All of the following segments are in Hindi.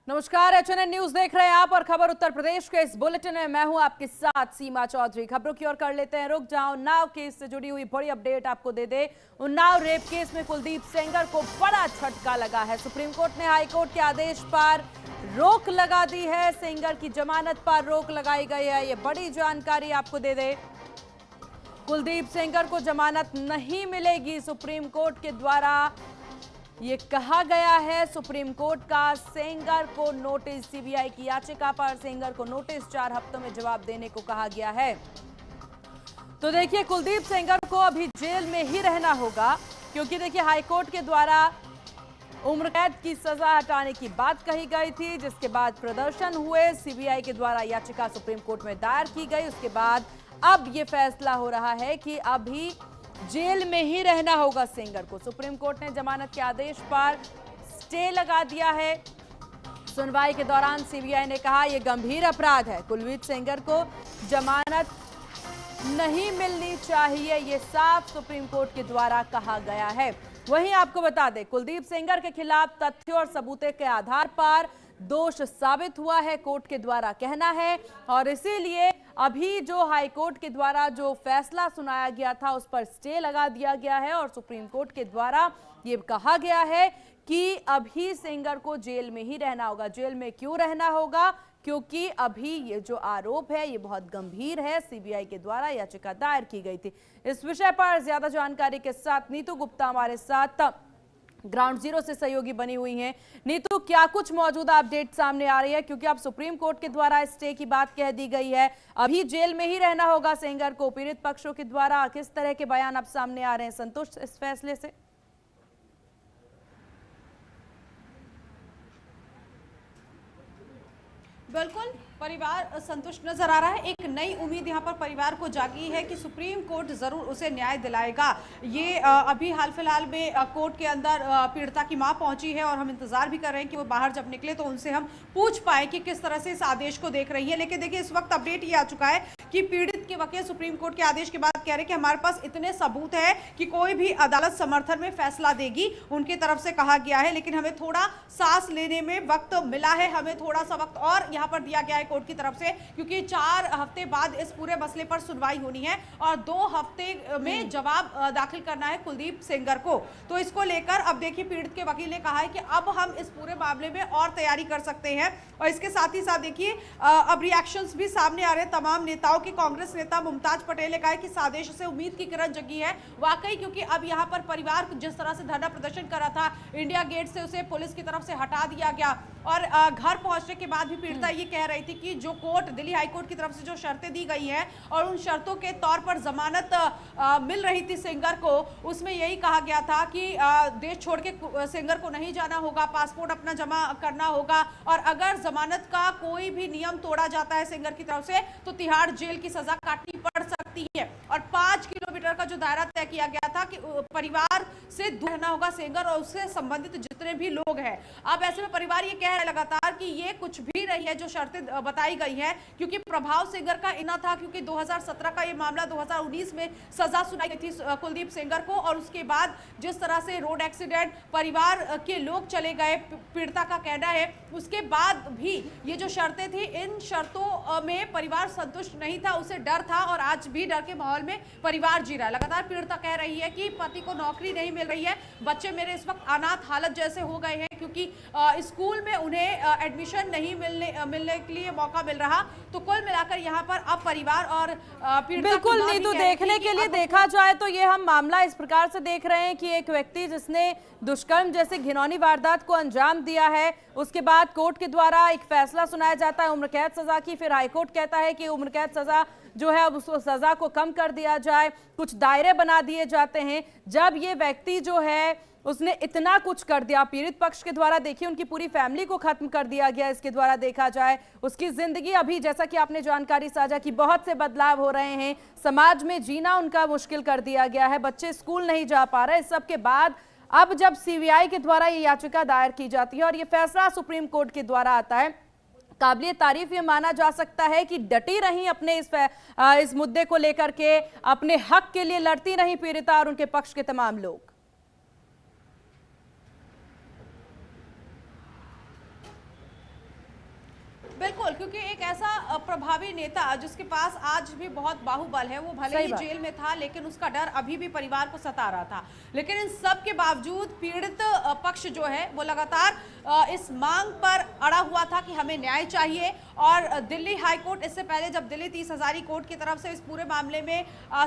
नमस्कार, एचएनएन न्यूज देख रहे हैं आप और खबर उत्तर प्रदेश के इस बुलेटिन में मैं हूं आपके साथ सीमा चौधरी। खबरों की ओर कर लेते हैं रुक। जहां उन्नाव केस से जुड़ी हुई बड़ी अपडेट आपको दे दे। उन्नाव रेप केस में कुलदीप सेंगर को बड़ा झटका लगा है। सुप्रीम कोर्ट ने हाई कोर्ट के आदेश पर रोक लगा दी है। सेंगर की जमानत पर रोक लगाई गई है। ये बड़ी जानकारी आपको दे दे। कुलदीप सेंगर को जमानत नहीं मिलेगी। सुप्रीम कोर्ट के द्वारा ये कहा गया है। सुप्रीम कोर्ट का सेंगर को नोटिस, सीबीआई की याचिका पर सेंगर को नोटिस 4 हफ्तों में जवाब देने को कहा गया है। तो देखिए, कुलदीप सेंगर को अभी जेल में ही रहना होगा, क्योंकि देखिए हाईकोर्ट के द्वारा उम्र कैद की सजा हटाने की बात कही गई थी, जिसके बाद प्रदर्शन हुए। सीबीआई के द्वारा याचिका सुप्रीम कोर्ट में दायर की गई। उसके बाद अब ये फैसला हो रहा है कि अभी जेल में ही रहना होगा सेंगर को। सुप्रीम कोर्ट ने जमानत के आदेश पर स्टे लगा दिया है। सुनवाई के दौरान सीबीआई ने कहा यह गंभीर अपराध है, कुलदीप सेंगर को जमानत नहीं मिलनी चाहिए, यह साफ सुप्रीम कोर्ट के द्वारा कहा गया है। वहीं आपको बता दें, कुलदीप सेंगर के खिलाफ तथ्यों और सबूतों के आधार पर दोष साबित हुआ है, कोर्ट के द्वारा कहना है। और इसीलिए अभी जो हाई कोर्ट के द्वारा जो फैसला सुनाया गया था उस पर स्टे लगा दिया गया है और सुप्रीम कोर्ट के द्वारा ये कहा गया है कि अभी सेंगर को जेल में ही रहना होगा। जेल में क्यों रहना होगा? क्योंकि अभी ये जो आरोप है ये बहुत गंभीर है। सीबीआई के द्वारा याचिका दायर की गई थी। इस विषय पर ज्यादा जानकारी के साथ नीतू गुप्ता हमारे साथ ग्राउंड जीरो से सहयोगी बनी हुई हैं। नीतू, क्या कुछ मौजूदा अपडेट सामने आ रही है? क्योंकि अब सुप्रीम कोर्ट के द्वारा स्टे की बात कह दी गई है, अभी जेल में ही रहना होगा सेंगर को। पीड़ित पक्षों के द्वारा किस तरह के बयान अब सामने आ रहे हैं? संतुष्ट इस फैसले से? बिल्कुल, परिवार संतुष्ट नजर आ रहा है। एक नई उम्मीद यहाँ पर परिवार को जागी है कि सुप्रीम कोर्ट जरूर उसे न्याय दिलाएगा। ये अभी हाल फिलहाल में कोर्ट के अंदर पीड़िता की मां पहुंची है और हम इंतजार भी कर रहे हैं कि वो बाहर जब निकले तो उनसे हम पूछ पाए कि किस तरह से इस आदेश को देख रही है। लेकिन देखिए, इस वक्त अपडेट ये आ चुका है कि पीड़ित के वकील सुप्रीम कोर्ट के आदेश के बाद कह रहे हैं कि हमारे पास इतने सबूत है कि कोई भी अदालत समर्थन में फैसला देगी, उनकी तरफ से कहा गया है। लेकिन हमें थोड़ा सांस लेने में वक्त मिला है, हमें थोड़ा सा वक्त और यहाँ पर दिया गया है कोर्ट की तरफ से, क्योंकि 4 हफ्ते बाद इस पूरे मसले पर सुनवाई होनी है और 2 हफ्ते में जवाब दाखिल करना है कुलदीप सेंगर को। तो इसको लेकर अब देखिए, पीड़ित के वकील ने कहा है कि अब हम इस पूरे मामले में और तैयारी कर सकते हैं। और इसके साथ ही साथ देखिए, अब रिएक्शंस भी सामने आ रहे हैं तमाम नेताओं की। कांग्रेस नेता मुमताज पटेल ने कहा है कि इस आदेश से उम्मीद की किरण जगी है। वाकई, क्योंकि अब यहाँ पर परिवार जिस तरह से धरना प्रदर्शन कर रहा था, इंडिया गेट से उसे पुलिस की तरफ से हटा दिया गया और घर पहुंचने के बाद भी पीड़िता ये कह रही थी कि जो कोर्ट, दिल्ली हाई कोर्ट की तरफ से जो शर्तें दी गई हैं और उन शर्तों के तौर पर जमानत मिल रही थी सेंगर को, उसमें यही कहा गया था कि देश छोड़ के सेंगर को नहीं जाना होगा, पासपोर्ट अपना जमा करना होगा और अगर जमानत का कोई भी नियम तोड़ा जाता है सेंगर की तरफ से तो तिहाड़ जेल की सजा काटनी पड़ सकती है। और 5 किलोमीटर का जो दायरा तय किया गया था कि परिवार से दूर रहना होगा सेंगर और उससे संबंधित जितने भी लोग हैं। अब ऐसे में परिवार ये कह रहा है लगातार कि ये कुछ भी रही है जो शर्तें बताई गई है, क्योंकि प्रभाव सेंगर का इतना था, क्योंकि 2017 का ये मामला 2019 में सजा सुनाई गई थी कुलदीप सेंगर को और उसके बाद जिस तरह से रोड एक्सीडेंट परिवार के लोग चले गए, पीड़िता का कहना है, उसके बाद भी ये जो शर्तें थी, इन शर्तों में परिवार संतुष्ट नहीं था, उसे डर था और आज भी डर के माहौल में परिवार जी रहा है। लगातार पीड़िता कह रही है कि पति को नौकरी नहीं मिल रही है, बच्चे मेरे इस वक्त अनाथ हालत जैसे हो गए हैं, क्योंकि स्कूल में उन्हें एडमिशन नहीं मिलने के लिए मौका मिल रहा। तो कुल मिलाकर यहाँ पर अब परिवार और बिल्कुल नीतू, देखने के लिए देखा जाए तो ये हम मामला इस प्रकार से देख रहे हैं कि एक व्यक्ति जिसने दुष्कर्म जैसे घिनौनी वारदात को अंजाम दिया है, उसके बाद कोर्ट के द्वारा एक फैसला सुनाया जाता है उम्र कैद सजा की, फिर हाईकोर्ट कहता है कि उम्र कैद सजा जो है अब उस सजा को कम कर दिया जाए, कुछ दायरे बना दिए जाते हैं। जब ये व्यक्ति जो है उसने इतना कुछ कर दिया, पीड़ित पक्ष के द्वारा देखिए उनकी पूरी फैमिली को खत्म कर दिया गया, इसके द्वारा देखा जाए उसकी जिंदगी अभी, जैसा कि आपने जानकारी साझा की, बहुत से बदलाव हो रहे हैं, समाज में जीना उनका मुश्किल कर दिया गया है, बच्चे स्कूल नहीं जा पा रहे। इस सब के बाद अब जब सीबीआई के द्वारा ये याचिका दायर की जाती है और ये फैसला सुप्रीम कोर्ट के द्वारा आता है, काबिले तारीफ ये माना जा सकता है कि डटी रही अपने इस मुद्दे को लेकर के, अपने हक के लिए लड़ती रही पीड़िता और उनके पक्ष के तमाम लोग। बिल्कुल, क्योंकि एक ऐसा प्रभावी नेता जिसके पास आज भी बहुत बाहुबल है, वो भले ही जेल में था लेकिन उसका डर अभी भी परिवार को सता रहा था। लेकिन इन सब के बावजूद पीड़ित पक्ष जो है वो लगातार इस मांग पर अड़ा हुआ था कि हमें न्याय चाहिए। और दिल्ली हाई कोर्ट, इससे पहले जब दिल्ली 30 हजारी कोर्ट की तरफ से इस पूरे मामले में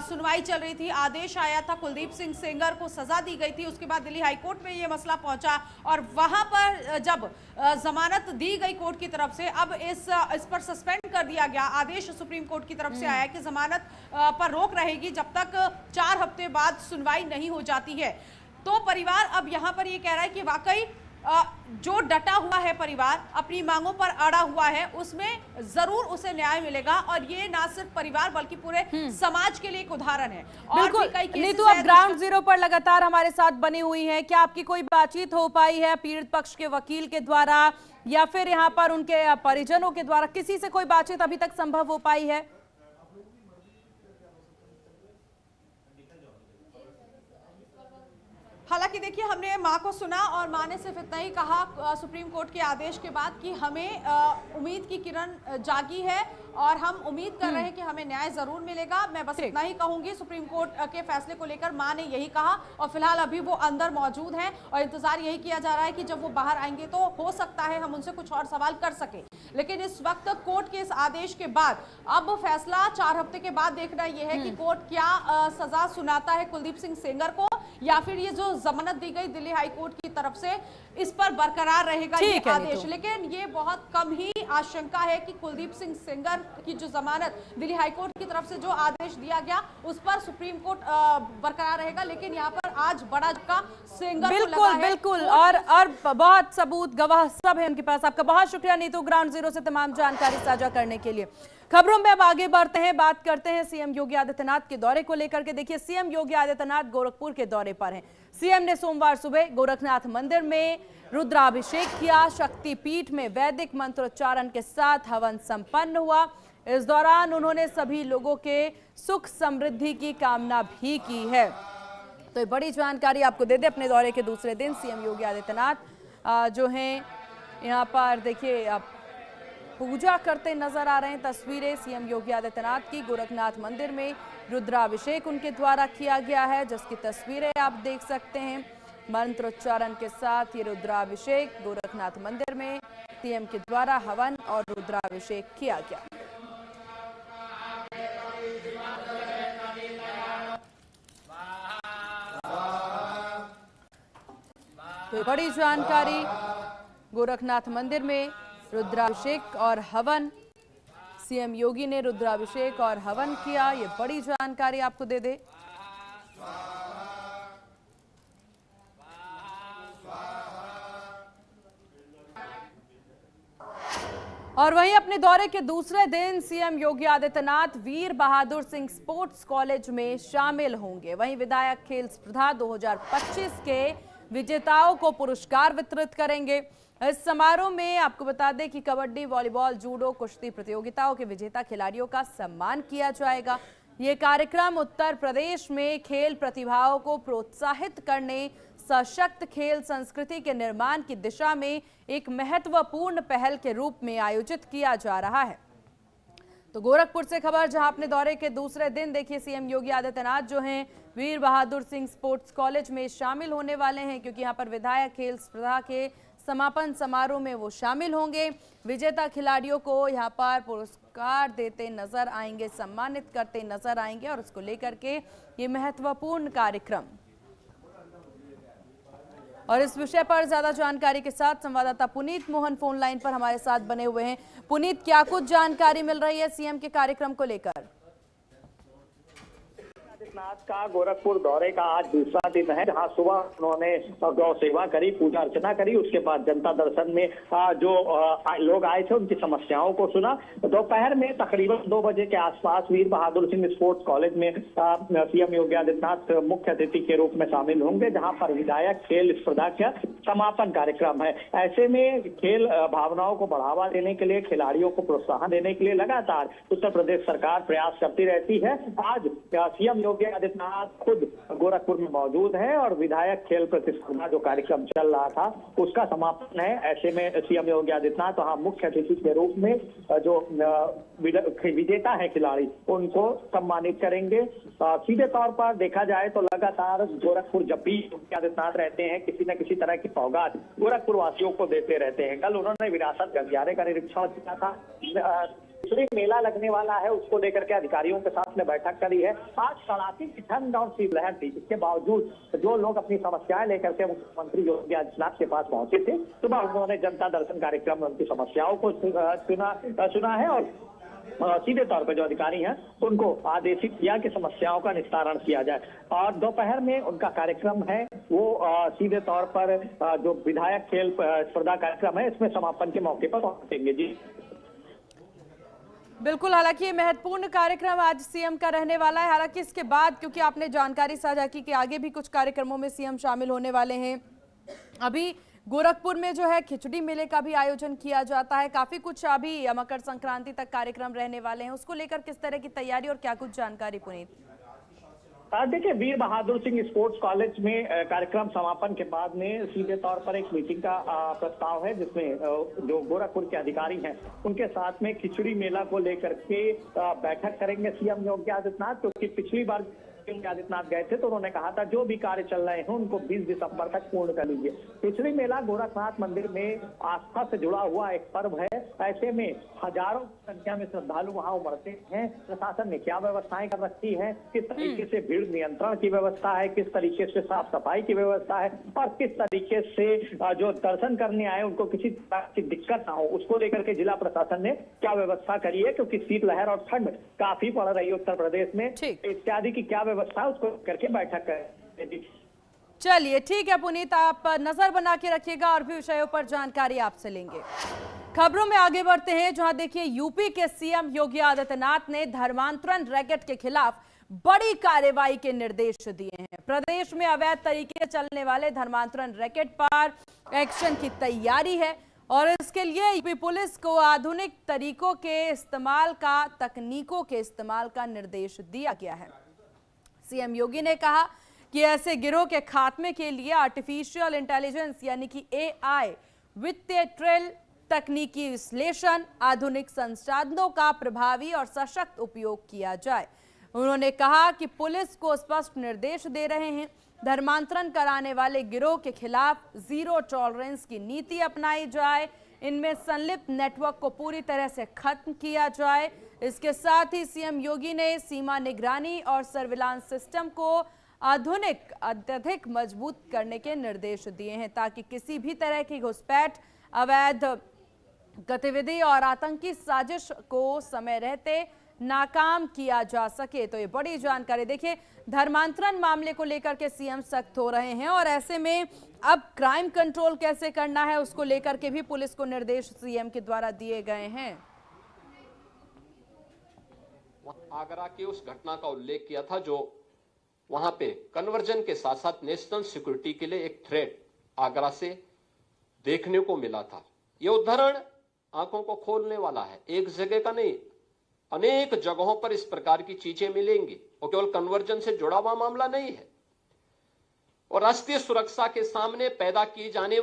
सुनवाई चल रही थी, आदेश आया था, कुलदीप सिंह सेंगर को सजा दी गई थी। उसके बाद दिल्ली हाई कोर्ट में ये मसला पहुंचा और वहां पर जब जमानत दी गई कोर्ट की तरफ से, अब इस पर सस्पेंड कर दिया गया। आदेश सुप्रीम कोर्ट की तरफ से आया कि जमानत पर रोक रहेगी जब तक 4 हफ्ते बाद सुनवाई नहीं हो जाती है। तो परिवार अब यहां पर ये कह रहा है कि वाकई जो डटा हुआ है परिवार, अपनी मांगों पर अड़ा हुआ है, उसमें जरूर उसे न्याय मिलेगा। और ये ना सिर्फ परिवार बल्कि पूरे समाज के लिए एक उदाहरण है। बिल्कुल नीतू, आप ग्राउंड जीरो पर लगातार हमारे साथ बनी हुई है। क्या आपकी कोई बातचीत हो पाई है पीड़ित पक्ष के वकील के द्वारा या फिर यहाँ पर उनके परिजनों के द्वारा? किसी से कोई बातचीत अभी तक संभव हो पाई है? हालांकि देखिए, हमने मां को सुना और मां ने सिर्फ इतना ही कहा सुप्रीम कोर्ट के आदेश के बाद कि हमें उम्मीद की किरण जागी है और हम उम्मीद कर रहे हैं कि हमें न्याय जरूर मिलेगा। मैं बस इतना ही कहूंगी, सुप्रीम कोर्ट के फैसले को लेकर मां ने यही कहा और फिलहाल अभी वो अंदर मौजूद हैं और इंतजार यही किया जा रहा है कि जब वो बाहर आएंगे तो हो सकता है हम उनसे कुछ और सवाल कर सके। लेकिन इस वक्त कोर्ट के इस आदेश के बाद अब फैसला 4 हफ्ते के बाद देखना यह है कि कोर्ट क्या सजा सुनाता है कुलदीप सिंह सेंगर को, या फिर ये जो जमानत दी गई दिल्ली हाई कोर्ट की तरफ से इस पर बरकरार रहेगा ये आदेश। लेकिन ये बहुत कम ही आशंका है कि कुलदीप सिंह सेंगर की जो जमानत दिल्ली हाई कोर्ट की तरफ से जो आदेश दिया गया उस पर सुप्रीम कोर्ट बरकरार रहेगा। लेकिन यहाँ पर आज बड़ा झटका सेंगर को लगा है। बिल्कुल और बहुत सबूत गवाह सब है उनके पास। आपका बहुत शुक्रिया नीतू, ग्राउंड जीरो से तमाम जानकारी साझा करने के लिए। खबरों में अब आगे बढ़ते हैं, बात करते हैं सीएम योगी आदित्यनाथ के दौरे को लेकर के। देखिए, सीएम योगी आदित्यनाथ गोरखपुर के दौरे पर हैं। सीएम ने सोमवार सुबह गोरखनाथ मंदिर में रुद्राभिषेक किया। शक्तिपीठ में वैदिक मंत्रोच्चारण के साथ हवन संपन्न हुआ। इस दौरान उन्होंने सभी लोगों के सुख समृद्धि की कामना भी की है। तो ये बड़ी जानकारी आपको दे दे, अपने दौरे के दूसरे दिन सीएम योगी आदित्यनाथ जो हैं यहाँ पर देखिए पूजा करते नजर आ रहे हैं। तस्वीरें सीएम योगी आदित्यनाथ की गोरखनाथ मंदिर में रुद्राभिषेक उनके द्वारा किया गया है, जिसकी तस्वीरें आप देख सकते हैं। मंत्रोच्चारण के साथ ये रुद्राभिषेक गोरखनाथ मंदिर में सीएम के द्वारा हवन और रुद्राभिषेक किया गया। तो बड़ी जानकारी, गोरखनाथ मंदिर में रुद्राभिषेक और हवन, सीएम योगी ने रुद्राभिषेक और हवन किया, ये बड़ी जानकारी आपको दे दे। और वहीं अपने दौरे के दूसरे दिन सीएम योगी आदित्यनाथ वीर बहादुर सिंह स्पोर्ट्स कॉलेज में शामिल होंगे। वहीं विधायक खेल स्पर्धा 2025 के विजेताओं को पुरस्कार वितरित करेंगे। इस समारोह में आपको बता दें कि कबड्डी, वॉलीबॉल, जूडो, कुश्ती प्रतियोगिताओं के विजेता खिलाड़ियों का सम्मान किया जाएगा। ये कार्यक्रम उत्तर प्रदेश में खेल प्रतिभाओं को प्रोत्साहित करने, सशक्त खेल संस्कृति के निर्माण की दिशा में एक महत्वपूर्ण पहल के रूप में आयोजित किया जा रहा है। तो गोरखपुर से खबर, जहां अपने दौरे के दूसरे दिन देखिए सीएम योगी आदित्यनाथ जो हैं वीर बहादुर सिंह स्पोर्ट्स कॉलेज में शामिल होने वाले हैं, क्योंकि यहां पर विधायक खेल स्पर्धा के समापन समारोह में वो शामिल होंगे। विजेता खिलाड़ियों को यहां पर पुरस्कार देते नजर आएंगे, सम्मानित करते नजर आएंगे और उसको लेकर के ये महत्वपूर्ण कार्यक्रम। और इस विषय पर ज्यादा जानकारी के साथ संवाददाता पुनीत मोहन फोन लाइन पर हमारे साथ बने हुए हैं। पुनीत, क्या कुछ जानकारी मिल रही है सीएम के कार्यक्रम को लेकर? आदित्यनाथ का गोरखपुर दौरे का आज दूसरा दिन है, जहां सुबह उन्होंने गौ सेवा करी, पूजा अर्चना करी। उसके बाद जनता दर्शन में जो लोग आए थे उनकी समस्याओं को सुना। दोपहर में तकरीबन 2 बजे के आसपास वीर बहादुर सिंह स्पोर्ट्स कॉलेज में सीएम योगी आदित्यनाथ मुख्य अतिथि के रूप में शामिल होंगे, जहां पर विधायक खेल स्पर्धा का समापन कार्यक्रम है। ऐसे में खेल भावनाओं को बढ़ावा देने के लिए, खिलाड़ियों को प्रोत्साहन देने के लिए लगातार उत्तर प्रदेश सरकार प्रयास करती रहती है। आज सीएम योगी योगी आदित्यनाथ खुद गोरखपुर में मौजूद है और विधायक खेल प्रतिस्पर्धा जो कार्यक्रम चल रहा था उसका समापन है। ऐसे में सीएम योगी आदित्यनाथ वहां मुख्य अतिथि के रूप में जो विजेता है खिलाड़ी उनको सम्मानित करेंगे। सीधे तौर पर देखा जाए तो लगातार गोरखपुर जब भी योगी आदित्यनाथ रहते हैं किसी न किसी तरह की सौगात गोरखपुर वासियों को देते रहते हैं। कल उन्होंने विरासत गलियारे का निरीक्षण किया था। मेला लगने वाला है उसको लेकर के अधिकारियों के साथ में बैठक करी है। आज कड़ाके की ठंड और शीतलहर थी, इसके बावजूद जो लोग अपनी समस्याएं लेकर के मुख्यमंत्री योगी आदित्यनाथ के पास पहुंचे थे, सुबह उन्होंने जनता दर्शन कार्यक्रम में उनकी समस्याओं को सुना है और सीधे तौर पर जो अधिकारी हैं उनको आदेशित किया कि समस्याओं का निस्तारण किया जाए। और दोपहर में उनका कार्यक्रम है वो सीधे तौर पर जो विधायक खेल स्पर्धा कार्यक्रम है इसमें समापन के मौके पर पहुंचेंगे। जी बिल्कुल, हालांकि ये महत्वपूर्ण कार्यक्रम आज सीएम का रहने वाला है। हालांकि इसके बाद क्योंकि आपने जानकारी साझा की कि आगे भी कुछ कार्यक्रमों में सीएम शामिल होने वाले हैं, अभी गोरखपुर में जो है खिचड़ी मेले का भी आयोजन किया जाता है। काफी कुछ अभी मकर संक्रांति तक कार्यक्रम रहने वाले हैं, उसको लेकर किस तरह की तैयारी और क्या कुछ जानकारी पुनीत? देखिए, वीर बहादुर सिंह स्पोर्ट्स कॉलेज में कार्यक्रम समापन के बाद में सीधे तौर पर एक मीटिंग का प्रस्ताव है जिसमें जो गोरखपुर के अधिकारी हैं उनके साथ में खिचड़ी मेला को लेकर के बैठक करेंगे सीएम योगी आदित्यनाथ। क्योंकि पिछली बार योगी आदित्यनाथ गए थे तो उन्होंने कहा था जो भी कार्य चल रहे हैं उनको 20 दिसंबर तक पूर्ण कर लीजिए। खिचड़ी मेला गोरखनाथ मंदिर में आस्था से जुड़ा हुआ एक पर्व है। ऐसे में हजारों की संख्या में श्रद्धालु वहां उमड़ते हैं। प्रशासन ने क्या व्यवस्थाएं कर रखी है, किस तरीके से भीड़ नियंत्रण की व्यवस्था है, किस तरीके से साफ सफाई की व्यवस्था है और किस तरीके से जो दर्शन करने आए उनको किसी तरह की दिक्कत ना हो, उसको लेकर के जिला प्रशासन ने क्या व्यवस्था करी है। क्योंकि शीतलहर और ठंड काफी पड़ रही है उत्तर प्रदेश में, इत्यादि की क्या व्यवस्था उसको करके बैठक करें। चलिए ठीक है पुनीत, आप नजर बना के रखिएगा और भी विषयों पर जानकारी आपसे लेंगे। खबरों में आगे बढ़ते हैं, जहां देखिए यूपी के सीएम योगी आदित्यनाथ ने धर्मांतरण रैकेट के खिलाफ बड़ी कार्रवाई के निर्देश दिए हैं। प्रदेश में अवैध तरीके चलने वाले धर्मांतरण रैकेट पर एक्शन की तैयारी है और इसके लिए यूपी पुलिस को आधुनिक तरीकों के तकनीकों के इस्तेमाल का निर्देश दिया गया है। सीएम योगी ने कहा कि ऐसे गिरोह के खात्मे के लिए आर्टिफिशियल इंटेलिजेंस यानी कि एआई, वित्तीय ट्रेल, तकनीकी विश्लेषण, आधुनिक संसाधनों का प्रभावी और सशक्त उपयोग किया जाए। उन्होंने कहा कि पुलिस को स्पष्ट निर्देश दे रहे हैं, धर्मांतरण कराने वाले गिरोह के खिलाफ जीरो टॉलरेंस की नीति अपनाई जाए, इनमें संलिप्त नेटवर्क को पूरी तरह से खत्म किया जाए। इसके साथ ही सीएम योगी ने सीमा निगरानी और सर्विलांस सिस्टम को अत्यधिक मजबूत करने के निर्देश दिए हैं ताकि किसी भी तरह की घुसपैठ, अवैध गतिविधि और आतंकी साजिश को समय रहते नाकाम किया जा सके। तो ये बड़ी जानकारी। देखिए, धर्मांतरण मामले को लेकर के सीएम सख्त हो रहे हैं और ऐसे में अब क्राइम कंट्रोल कैसे करना है उसको लेकर के भी पुलिस को निर्देश सीएम के द्वारा दिए गए हैं। आगरा की उस घटना का उल्लेख किया था जो वहां पे कन्वर्जन के साथ साथ नेशनल सिक्योरिटी के लिए एक थ्रेट आगरा से देखने को मिला था। यह उदाहरण आंखों को खोलने वाला है। एक जगह का नहीं, अनेक जगहों पर इस प्रकार की चीजें मिलेंगी और केवल कन्वर्जन से जुड़ा हुआ मामला नहीं है। और राष्ट्रीय सुरक्षा के सामने पैदा की आने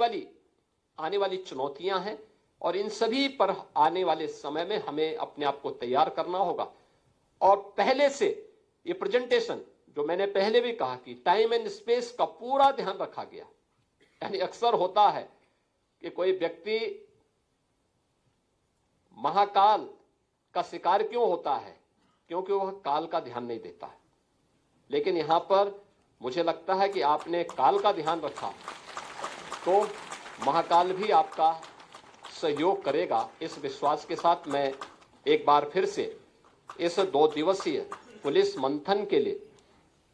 वाली चुनौतियां हैं और इन सभी पर आने वाले समय में हमें अपने आप को तैयार करना होगा। और पहले से ये प्रेजेंटेशन जो मैंने पहले भी कहा कि टाइम एंड स्पेस का पूरा ध्यान रखा गया। यानी अक्सर होता है कि कोई व्यक्ति महाकाल का शिकार क्यों होता है, क्योंकि वह काल का ध्यान नहीं देता है। लेकिन यहां पर मुझे लगता है कि आपने काल का ध्यान रखा तो महाकाल भी आपका सहयोग करेगा। इस विश्वास के साथ मैं एक बार फिर से इस 2 दिवसीय पुलिस मंथन के लिए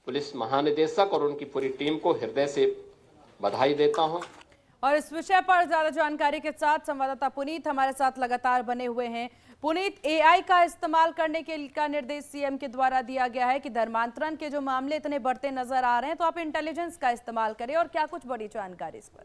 पुलिस महानिदेशक और उनकी पूरी टीम को हृदय से बधाई देता हूं। और इस विषय पर ज्यादा जानकारी के साथ संवाददाता पुनीत हमारे साथ लगातार बने हुए हैं। पुनीत, एआई का इस्तेमाल करने का निर्देश सीएम के द्वारा दिया गया है कि धर्मांतरण के जो मामले इतने बढ़ते नजर आ रहे हैं तो आप इंटेलिजेंस का इस्तेमाल करें, और क्या कुछ बड़ी जानकारी इस पर?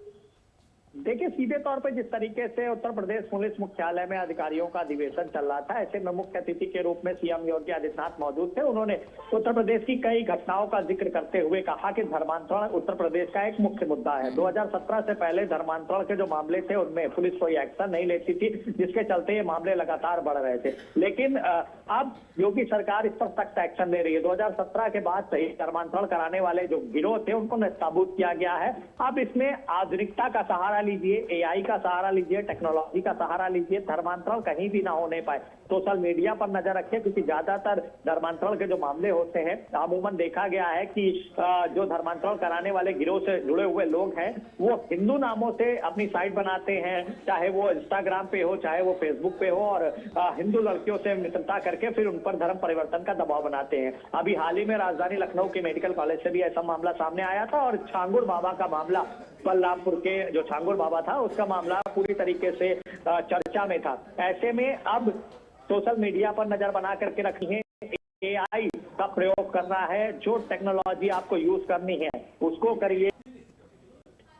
देखिए, सीधे तौर पे जिस तरीके से उत्तर प्रदेश पुलिस मुख्यालय में अधिकारियों का अधिवेशन चल रहा था, ऐसे में मुख्य अतिथि के रूप में सीएम योगी आदित्यनाथ मौजूद थे। उन्होंने उत्तर प्रदेश की कई घटनाओं का जिक्र करते हुए कहा कि धर्मांतरण उत्तर प्रदेश का एक मुख्य मुद्दा है। 2017 से पहले धर्मांतरण के जो मामले थे उनमें पुलिस कोई एक्शन नहीं लेती थी, जिसके चलते ये मामले लगातार बढ़ रहे थे। लेकिन अब योगी सरकार इस पर सख्त एक्शन ले रही है। 2017 के बाद से ही धर्मांतरण कराने वाले जो गिरोह थे उनको नाबूद किया गया है। अब इसमें आधुनिकता का सहारा लीजिए, एआई का सहारा लीजिए, टेक्नोलॉजी का सहारा लीजिए, धर्मांतरण कहीं भी ना होने पाए। सोशल मीडिया पर नजर रखिए, क्योंकि ज्यादातर धर्मांतरण के जो मामले होते हैं अमूमन देखा गया है कि जो धर्मांतरण कराने वाले गिरोह से जुड़े हुए लोग हैं वो हिंदू नामों से अपनी साइट बनाते हैं, चाहे वो इंस्टाग्राम पे हो, चाहे वो फेसबुक पे हो, और हिंदू लड़कियों से मित्रता करके फिर उन पर धर्म परिवर्तन का दबाव बनाते हैं। अभी हाल ही में राजधानी लखनऊ के मेडिकल कॉलेज से भी ऐसा मामला सामने आया था, और छांगुर बाबा का मामला, बलरामपुर के जो छांगुर बाबा था उसका मामला पूरी तरीके से चर्चा में था। ऐसे में अब सोशल मीडिया पर नजर बना करके रखी है, एआई का प्रयोग करना है, जो टेक्नोलॉजी आपको यूज करनी है उसको करिए।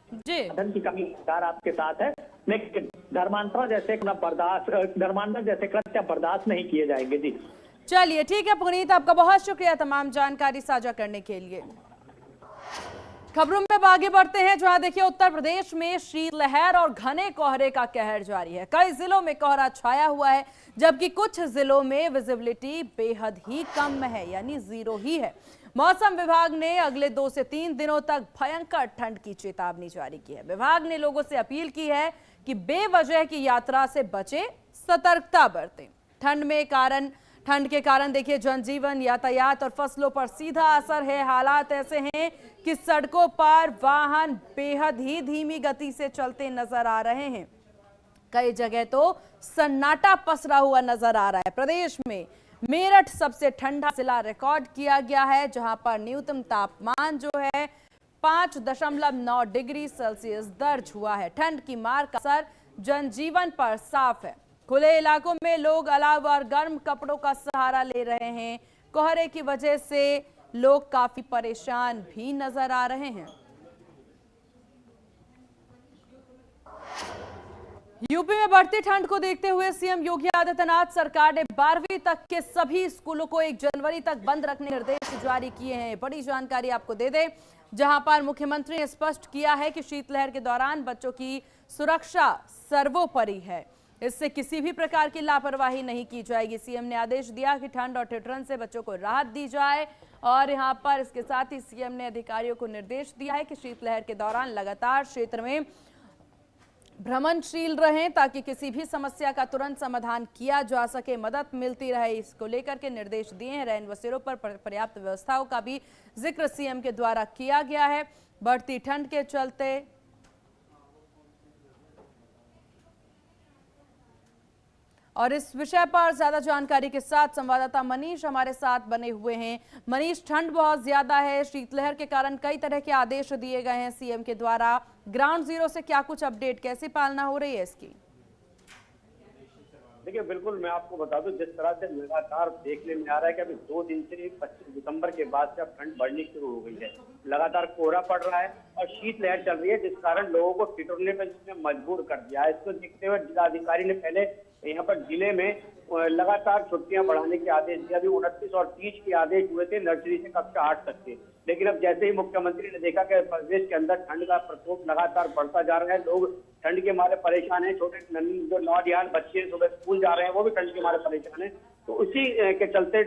जी, धन की कमी सरकार आपके साथ है, लेकिन धर्मांतरण जैसे कृत्य बर्दाश्त नहीं किए जाएंगे। जी चलिए ठीक है पुनीत, आपका बहुत शुक्रिया तमाम जानकारी साझा करने के लिए। खबरों में आगे बढ़ते हैं, जहां देखिए उत्तर प्रदेश में शीतलहर और घने कोहरे का कहर जारी है। कई जिलों में कोहरा छाया हुआ है, जबकि कुछ जिलों में विजिबिलिटी बेहद ही कम है, यानी जीरो ही है। मौसम विभाग ने अगले 2 से 3 दिनों तक भयंकर ठंड की चेतावनी जारी की है। विभाग ने लोगों से अपील की है कि बेवजह की यात्रा से बचें, सतर्कता बरतें। ठंड के कारण देखिए जनजीवन, यातायात और फसलों पर सीधा असर है। हालात ऐसे हैं कि सड़कों पर वाहन बेहद ही धीमी गति से चलते नजर आ रहे हैं। कई जगह तो सन्नाटा पसरा हुआ नजर आ रहा है। प्रदेश में मेरठ सबसे ठंडा जिला रिकॉर्ड किया गया है, जहां पर न्यूनतम तापमान जो है 5.9 डिग्री सेल्सियस दर्ज हुआ है। ठंड की मार का असर जनजीवन पर साफ है। खुले इलाकों में लोग अलाव और गर्म कपड़ों का सहारा ले रहे हैं। कोहरे की वजह से लोग काफी परेशान भी नजर आ रहे हैं। यूपी में बढ़ती ठंड को देखते हुए सीएम योगी आदित्यनाथ सरकार ने 12वीं तक के सभी स्कूलों को 1 जनवरी तक बंद रखने के निर्देश जारी किए हैं। बड़ी जानकारी आपको दे दें, जहां पर मुख्यमंत्री ने स्पष्ट किया है कि शीतलहर के दौरान बच्चों की सुरक्षा सर्वोपरि है, इससे किसी भी प्रकार की लापरवाही नहीं की जाएगी। सीएम ने आदेश दिया कि ठंड और ठिठुरन से बच्चों को राहत दी जाए, और यहां पर इसके साथ ही सीएम ने अधिकारियों को निर्देश दिया है कि शीतलहर के दौरान लगातार क्षेत्र में भ्रमणशील रहें, ताकि किसी भी समस्या का तुरंत समाधान किया जा सके, मदद मिलती रहे। इसको लेकर के निर्देश दिए हैं। रैन बसेरों पर पर्याप्त व्यवस्थाओं का भी जिक्र सीएम के द्वारा किया गया है। बढ़ती ठंड के चलते और इस विषय पर ज्यादा जानकारी के साथ संवाददाता मनीष हमारे साथ बने हुए हैं। मनीष, ठंड बहुत ज्यादा है, शीतलहर के कारण कई तरह के आदेश दिए गए हैं सीएम के द्वारा। ग्राउंड जीरो से क्या कुछ अपडेट, कैसी पालना हो रही है इसकी? देखिए, बिल्कुल मैं आपको बता दूं, जिस तरह से लगातार देखने में आ रहा है कि अभी 2 दिन से 25 दिसंबर के बाद से अब ठंड बढ़नी शुरू हो गई है। लगातार कोहरा पड़ रहा है और शीतलहर चल रही है, जिस कारण लोगों को ठिठुरने पर मजबूर कर दिया है। इसको देखते हुए जिलाधिकारी ने पहले यहाँ पर जिले में लगातार छुट्टियां बढ़ाने के आदेश दिए। अभी 29 और 30 के आदेश हुए थे नर्सरी से कक्षा 8 तक के, लेकिन अब जैसे ही मुख्यमंत्री ने देखा कि प्रदेश के अंदर ठंड का प्रकोप लगातार बढ़ता जा रहा है, लोग ठंड के मारे परेशान हैं। छोटे जो नौजवान बच्चे सुबह स्कूल जा रहे हैं वो भी ठंड के मारे परेशान हैं। तो उसी के चलते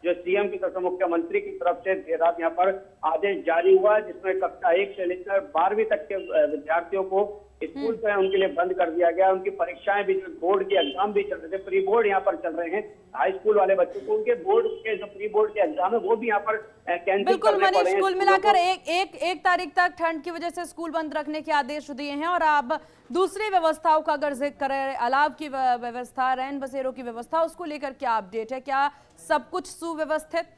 जो सीएम की तरफ से, मुख्यमंत्री की तरफ से देर रात यहाँ पर आदेश जारी हुआ, जिसमें कक्षा 1 से लेकर 12वीं तक के विद्यार्थियों को स्कूल जो है उनके लिए बंद कर दिया गया। उनकी परीक्षाएं भी, बोर्ड के एग्जाम भी चल रहे थे, प्री बोर्ड यहाँ पर चल रहे हैं। हाई स्कूल वाले बच्चों को उनके बोर्ड के जो प्री बोर्ड के एग्जाम है वो भी यहाँ पर कैंसिल बिल्कुल मनीष, कुल मिलाकर एक तारीख तक ठंड की वजह से स्कूल बंद रखने के आदेश दिए हैं। और अब दूसरी व्यवस्थाओं का अगर जिक्र करें, अलाव की व्यवस्था, रैन बसेरों की व्यवस्था, उसको लेकर क्या अपडेट है? क्या सब कुछ सुव्यवस्थित?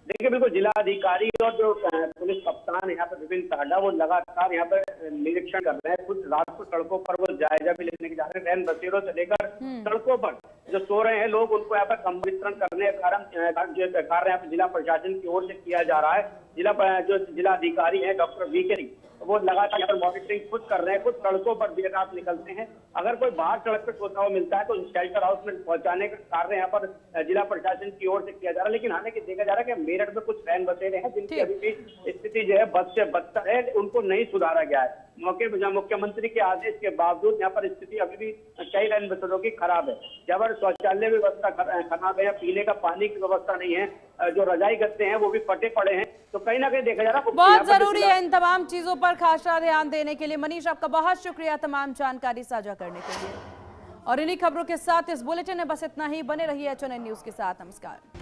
देखिए, बिल्कुल जिलाधिकारी और जो पुलिस कप्तान यहाँ पर विपिन साडा वो लगातार यहाँ पर निरीक्षण कर रहे हैं। कुछ रात को सड़कों पर वो जायजा भी लेने के जा रहे हैं। रैन बसेरों से लेकर सड़कों पर जो सो रहे हैं लोग, उनको यहाँ पर कम वितरण करने का कार्य यहाँ पर जिला प्रशासन की ओर से किया जा रहा है। जिलाधिकारी है डॉक्टर वीके, वो लगातार यहाँ पर मॉनिटरिंग खुद कर रहे हैं, खुद सड़कों पर देर रात निकलते हैं। अगर कोई बाहर सड़क पर सोता हुआ मिलता है तो शेल्टर हाउस में पहुंचाने का कार्य यहाँ पर जिला प्रशासन की ओर से किया जा रहा है। लेकिन हालांकि देखा जा रहा है कि मेरठ में कुछ रैन बसेरे हैं जिनकी अभी भी स्थिति जो है बद से बदतर है, उनको नहीं सुधारा गया है। मौके पर मुख्यमंत्री के आदेश के बावजूद यहाँ पर स्थिति अभी भी कई रैन बसेरों की खराब है। जहाँ पर शौचालय व्यवस्था खराब है, पीने का पानी की व्यवस्था नहीं है, जो रजाई गद्दे हैं वो भी फटे पड़े हैं। तो कहीं ना कहीं देखा जा रहा है बहुत जरूरी है इन तमाम चीजों पर खासा ध्यान देने के लिए। मनीष, आपका बहुत शुक्रिया तमाम जानकारी साझा करने के लिए। और इन्हीं खबरों के साथ इस बुलेटिन में बस इतना ही। बने रहिए HNN न्यूज के साथ। नमस्कार।